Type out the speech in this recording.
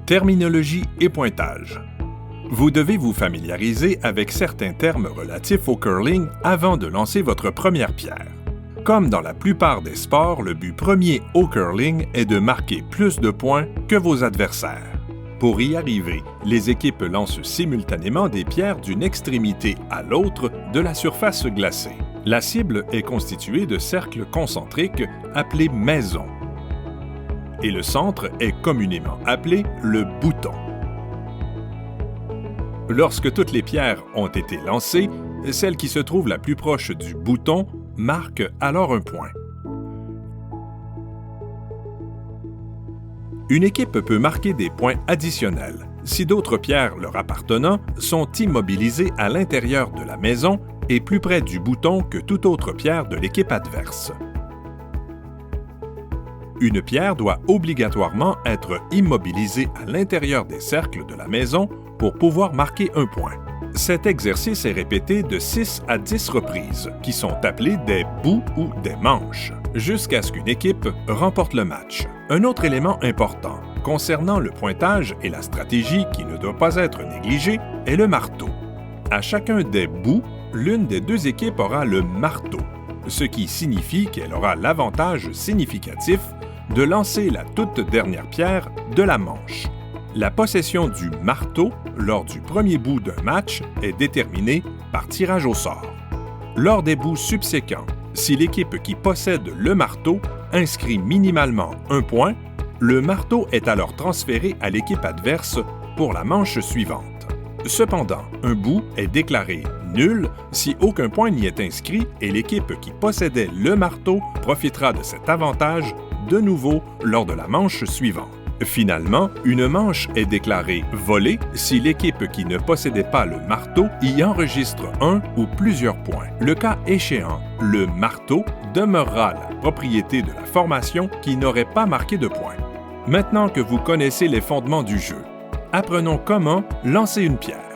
Terminologie et pointage. Vous devez vous familiariser avec certains termes relatifs au curling avant de lancer votre première pierre. Comme dans la plupart des sports, le but premier au curling est de marquer plus de points que vos adversaires. Pour y arriver, les équipes lancent simultanément des pierres d'une extrémité à l'autre de la surface glacée. La cible est constituée de cercles concentriques appelés maisons. Et le centre est communément appelé le bouton. Lorsque toutes les pierres ont été lancées, celle qui se trouve la plus proche du bouton marque alors un point. Une équipe peut marquer des points additionnels si d'autres pierres leur appartenant sont immobilisées à l'intérieur de la maison et plus près du bouton que toute autre pierre de l'équipe adverse. Une pierre doit obligatoirement être immobilisée à l'intérieur des cercles de la maison pour pouvoir marquer un point. Cet exercice est répété de 6 à 10 reprises, qui sont appelées des bouts ou des manches, jusqu'à ce qu'une équipe remporte le match. Un autre élément important, concernant le pointage et la stratégie qui ne doit pas être négligée, est le marteau. À chacun des bouts, l'une des deux équipes aura le marteau, ce qui signifie qu'elle aura l'avantage significatif de lancer la toute dernière pierre de la manche. La possession du marteau lors du premier bout d'un match est déterminée par tirage au sort. Lors des bouts subséquents, si l'équipe qui possède le marteau inscrit minimalement un point, le marteau est alors transféré à l'équipe adverse pour la manche suivante. Cependant, un bout est déclaré nul si aucun point n'y est inscrit et l'équipe qui possédait le marteau profitera de cet avantage de nouveau lors de la manche suivante. Finalement, une manche est déclarée volée si l'équipe qui ne possédait pas le marteau y enregistre un ou plusieurs points. Le cas échéant, le marteau demeurera la propriété de la formation qui n'aurait pas marqué de points. Maintenant que vous connaissez les fondements du jeu, apprenons comment lancer une pierre.